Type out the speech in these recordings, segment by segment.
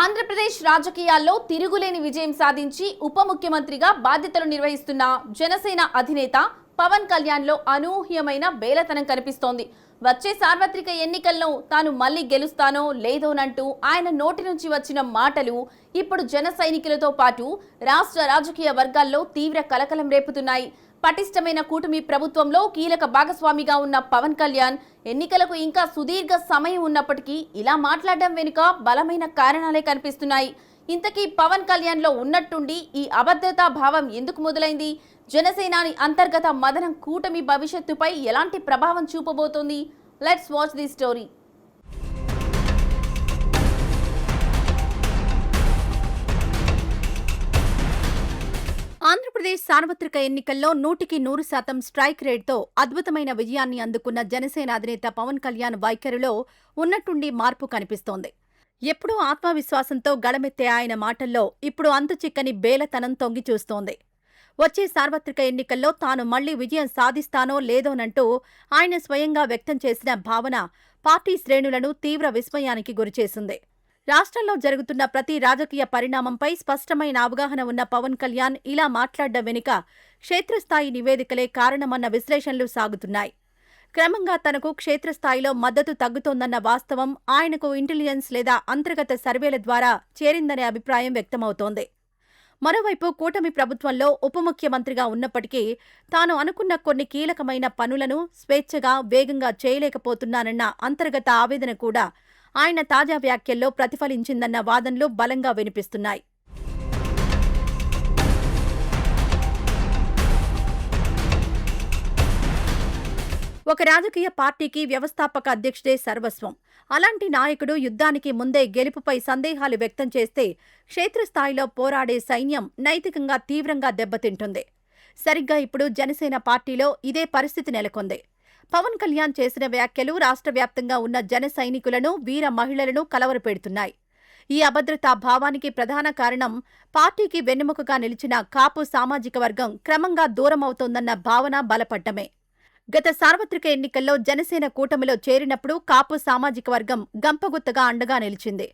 ఆంధ్రప్రదేశ్ రాజకీయాల్లో తిరుగులేని విజయం సాధించి ఉప ముఖ్యమంత్రిగా బాధ్యతలు నిర్వహిస్తున్న జనసేన అధినేత పవన్ కళ్యాణ్లో అనూహ్యమైన బేలతనం కనిపిస్తోంది. వచ్చే సార్వత్రిక ఎన్నికల్లో తాను మళ్లీ గెలుస్తానో లేదోనంటూ ఆయన నోటి నుంచి వచ్చిన మాటలు ఇప్పుడు జన సైనికులతో పాటు రాష్ట్ర రాజకీయ వర్గాల్లో తీవ్ర కలకలం రేపుతున్నాయి. పటిష్టమైన కూటమి ప్రభుత్వంలో కీలక భాగస్వామిగా ఉన్న పవన్ కళ్యాణ్ ఎన్నికలకు ఇంకా సుదీర్ఘ సమయం ఉన్నప్పటికీ ఇలా మాట్లాడడం వెనుక బలమైన కారణాలే కనిపిస్తున్నాయి. ఇంతకీ పవన్ కళ్యాణ్లో ఉన్నట్టుండి ఈ అభద్రతా భావం ఎందుకు మొదలైంది? జనసేనాని అంతర్గత మదనం కూటమి భవిష్యత్తుపై ఎలాంటి ప్రభావం చూపబోతోంది? Let's watch the story. Andhra Pradesh సార్వత్రిక ఎన్నికల్లో 100% స్ట్రైక్ రేట్తో అద్భుతమైన విజయాన్ని అందుకున్న జనసేన అధినేత పవన్ కళ్యాణ్ వైఖరిలో ఉన్నట్టుండి మార్పు కనిపిస్తోంది. ఎప్పుడూ ఆత్మవిశ్వాసంతో గళమెత్తే ఆయన మాటల్లో ఇప్పుడు అంతుచిక్కని బేలతనం తొంగి చూస్తోంది. వచ్చే సార్వత్రిక ఎన్నికల్లో తాను మళ్లీ విజయం సాధిస్తానో లేదోనంటూ ఆయన స్వయంగా వ్యక్తం చేసిన భావన పార్టీ శ్రేణులను తీవ్ర విస్మయానికి గురిచేసింది. రాష్ట్రంలో జరుగుతున్న ప్రతి రాజకీయ పరిణామంపై స్పష్టమైన అవగాహన ఉన్న పవన్ కళ్యాణ్ ఇలా మాట్లాడ్డం వెనుక క్షేత్రస్థాయి నివేదికలే కారణమన్న విశ్లేషణలు సాగుతున్నాయి. క్రమంగా తనకు క్షేత్రస్థాయిలో మద్దతు తగ్గుతోందన్న వాస్తవం ఆయనకు ఇంటెలిజెన్స్ లేదా అంతర్గత సర్వేల ద్వారా చేరిందనే అభిప్రాయం వ్యక్తమవుతోంది. మరోవైపు కూటమి ప్రభుత్వంలో ఉప ముఖ్యమంత్రిగా ఉన్నప్పటికీ తాను అనుకున్న కొన్ని కీలకమైన పనులను స్వేచ్ఛగా వేగంగా చేయలేకపోతున్నానన్న అంతర్గత ఆవేదన కూడా ఆయన తాజా వ్యాఖ్యల్లో ప్రతిఫలించిందన్న వాదనలు బలంగా వినిపిస్తున్నాయి. ఒక రాజకీయ పార్టీకి వ్యవస్థాపక అధ్యక్షుడే సర్వస్వం. అలాంటి నాయకుడు యుద్ధానికి ముందే గెలుపుపై సందేహాలు వ్యక్తం చేస్తే క్షేత్రస్థాయిలో పోరాడే సైన్యం నైతికంగా తీవ్రంగా దెబ్బతింటుంది. సరిగ్గా ఇప్పుడు జనసేన పార్టీలో ఇదే పరిస్థితి నెలకొంది. పవన్ కళ్యాణ్ చేసిన వ్యాఖ్యలు రాష్ట్ర వ్యాప్తంగా ఉన్న జన సైనికులను, వీర మహిళలను కలవరపెడుతున్నాయి. ఈ అభద్రతా భావానికి ప్రధాన కారణం పార్టీకి వెన్నెముకగా నిలిచిన కాపు సామాజిక వర్గం క్రమంగా దూరమవుతోందన్న భావన బలపడ్డమే. గత సార్వత్రిక ఎన్నికల్లో జనసేన కూటమిలో చేరినప్పుడు కాపు సామాజిక వర్గం గంపగుత్తగా అండగా నిలిచింది.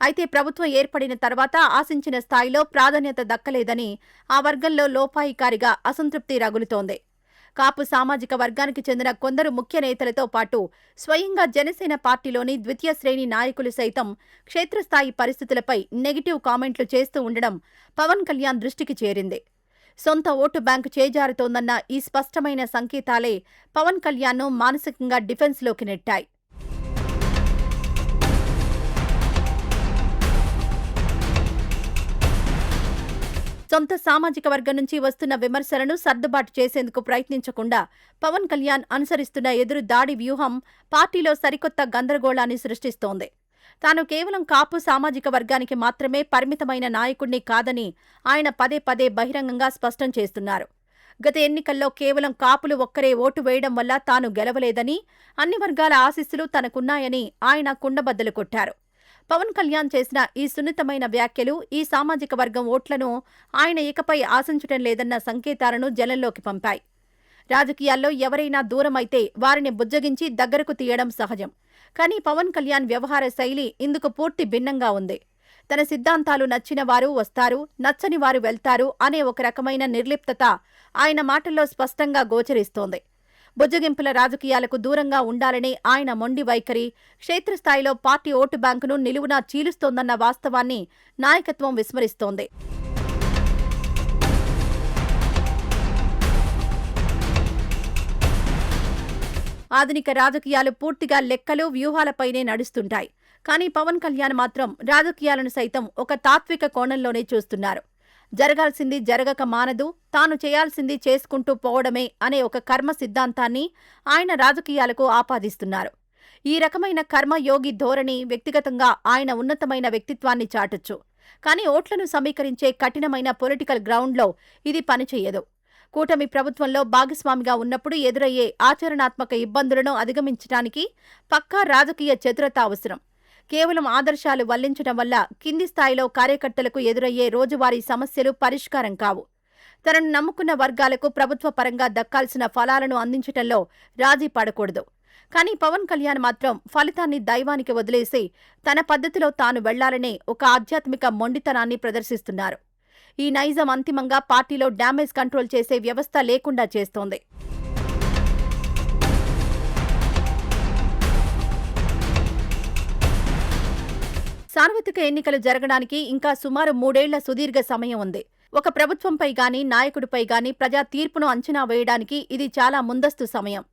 అయితే ప్రభుత్వం ఏర్పడిన తర్వాత ఆశించిన స్థాయిలో ప్రాధాన్యత దక్కలేదని ఆ వర్గంలో లోపాయికారిగా అసంతృప్తి రగులుతోంది. కాపు సామాజిక వర్గానికి చెందిన కొందరు ముఖ్య నేతలతో పాటు స్వయంగా జనసేన పార్టీలోని ద్వితీయ శ్రేణి నాయకులు సైతం క్షేత్రస్థాయి పరిస్థితులపై నెగిటివ్ కామెంట్లు చేస్తూ ఉండడం పవన్ కళ్యాణ్ దృష్టికి చేరింది. సొంత ఓటు బ్యాంకు చేజారుతోందన్న ఈ స్పష్టమైన సంకేతాలే పవన్ కళ్యాణ్ను మానసికంగా డిఫెన్స్లోకి నెట్టాయి. సొంత సామాజిక వర్గం నుంచి వస్తున్న విమర్శలను సర్దుబాటు చేసేందుకు ప్రయత్నించకుండా పవన్ కళ్యాణ్ అనుసరిస్తున్న ఎదురు దాడి వ్యూహం పార్టీలో సరికొత్త గందరగోళాన్ని సృష్టిస్తోంది. తాను కేవలం కాపు సామాజిక వర్గానికి మాత్రమే పరిమితమైన నాయకుడిని కాదని ఆయన పదే పదే బహిరంగంగా స్పష్టం చేస్తున్నారు. గత ఎన్నికల్లో కేవలం కాపులు ఒక్కరే ఓటు వేయడం వల్ల తాను గెలవలేదని, అన్ని వర్గాల ఆశీస్సులు తనకున్నాయని ఆయన కుండబద్దలు కొట్టారు. పవన్ కళ్యాణ్ చేసిన ఈ సున్నితమైన వ్యాఖ్యలు ఈ సామాజిక వర్గం ఓట్లను ఆయన ఇకపై ఆశించటం లేదన్న సంకేతాలను జనంలోకి పంపాయి. రాజకీయాల్లో ఎవరైనా దూరమైతే వారిని బుజ్జగించి దగ్గరకు తీయడం సహజం. కానీ పవన్ కళ్యాణ్ వ్యవహార శైలి ఇందుకు పూర్తి భిన్నంగా ఉంది. తన సిద్ధాంతాలు నచ్చిన వారు వస్తారు, నచ్చని వారు వెళ్తారు అనే ఒక రకమైన నిర్లిప్తత ఆయన మాటల్లో స్పష్టంగా గోచరిస్తోంది. బుజ్జగింపుల రాజకీయాలకు దూరంగా ఉండాలనే ఆయన మొండి వైఖరి క్షేత్రస్థాయిలో పార్టీ ఓటు బ్యాంకును నిలువునా చీలుస్తోందన్న వాస్తవాన్ని నాయకత్వం విస్మరిస్తోంది. ఆధునిక రాజకీయాలు పూర్తిగా లెక్కలు, వ్యూహాలపైనే నడుస్తుంటాయి. కానీ పవన్ కళ్యాణ్ మాత్రం రాజకీయాలను సైతం ఒక తాత్విక కోణంలోనే చూస్తున్నారు. జరగాల్సింది జరగక మానదు, తాను చేయాల్సింది చేసుకుంటూ పోవడమే అనే ఒక కర్మ సిద్ధాంతాన్ని ఆయన రాజకీయాలకు ఆపాదిస్తున్నారు. ఈ రకమైన కర్మయోగి ధోరణి వ్యక్తిగతంగా ఆయన ఉన్నతమైన వ్యక్తిత్వాన్ని చాటొచ్చు. కానీ ఓట్లను సమీకరించే కఠినమైన పొలిటికల్ గ్రౌండ్లో ఇది పనిచేయదు. కూటమి ప్రభుత్వంలో భాగస్వామిగా ఉన్నప్పుడు ఎదురయ్యే ఆచరణాత్మక ఇబ్బందులను అధిగమించడానికి పక్కా రాజకీయ చతురత అవసరం. కేవలం ఆదర్శాలు వల్లించడం వల్ల కింది స్థాయిలో కార్యకర్తలకు ఎదురయ్యే రోజువారీ సమస్యలు పరిష్కారం కావు. తనను నమ్ముకున్న వర్గాలకు ప్రభుత్వ పరంగా దక్కాల్సిన ఫలాలను అందించటంలో రాజీ పడకూడదు. కానీ పవన్ కళ్యాణ్ మాత్రం ఫలితాన్ని దైవానికి వదిలేసి తన పద్ధతిలో తాను వెళ్లాలనే ఒక ఆధ్యాత్మిక మొండితనాన్ని ప్రదర్శిస్తున్నారు. ఈ నైజం అంతిమంగా పార్టీలో డ్యామేజ్ కంట్రోల్ చేసే వ్యవస్థ లేకుండా చేస్తోంది. సార్వత్రిక ఎన్నికలు జరగడానికి ఇంకా సుమారు 3 ఏళ్ల సుదీర్ఘ సమయం ఉంది. ఒక ప్రభుత్వంపై గానీ, నాయకుడిపై గానీ ప్రజా తీర్పును అంచనా వేయడానికి ఇది చాలా ముందస్తు సమయం.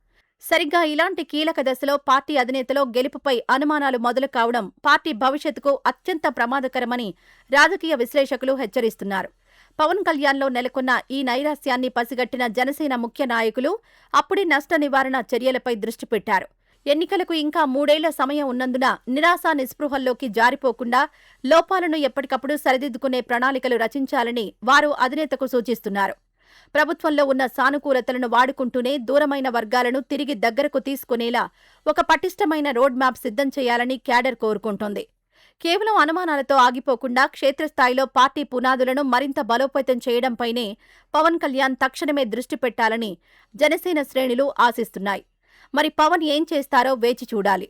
సరిగ్గా ఇలాంటి కీలక దశలో పార్టీ అధినేతలో గెలుపుపై అనుమానాలు మొదలు కావడం పార్టీ భవిష్యత్తుకు అత్యంత ప్రమాదకరమని రాజకీయ విశ్లేషకులు హెచ్చరిస్తున్నారు. పవన్ కళ్యాణ్లో నెలకొన్న ఈ నైరాశ్యాన్ని పసిగట్టిన జనసేన ముఖ్య నాయకులు అప్పుడే నష్ట నివారణ చర్యలపై దృష్టి పెట్టారు. ఎన్నికలకు ఇంకా 3 ఏళ్ల సమయం ఉన్నందున నిరాశ నిస్పృహల్లోకి జారిపోకుండా లోపాలను ఎప్పటికప్పుడు సరిదిద్దుకునే ప్రణాళికలు రచించాలని వారు అధినేతకు సూచిస్తున్నారు. ప్రభుత్వంలో ఉన్న సానుకూలతలను వాడుకుంటూనే దూరమైన వర్గాలను తిరిగి దగ్గరకు తీసుకునేలా ఒక పటిష్టమైన రోడ్ మ్యాప్ సిద్ధం చేయాలని క్యాడర్ కోరుకుంటోంది. కేవలం అనుమానాలతో ఆగిపోకుండా క్షేత్రస్థాయిలో పార్టీ పునాదులను మరింత బలోపేతం చేయడంపైనే పవన్ కళ్యాణ్ తక్షణమే దృష్టి పెట్టాలని జనసేన శ్రేణులు ఆశిస్తున్నాయి. మరి పవన్ ఏం చేస్తారో వేచి చూడాలి.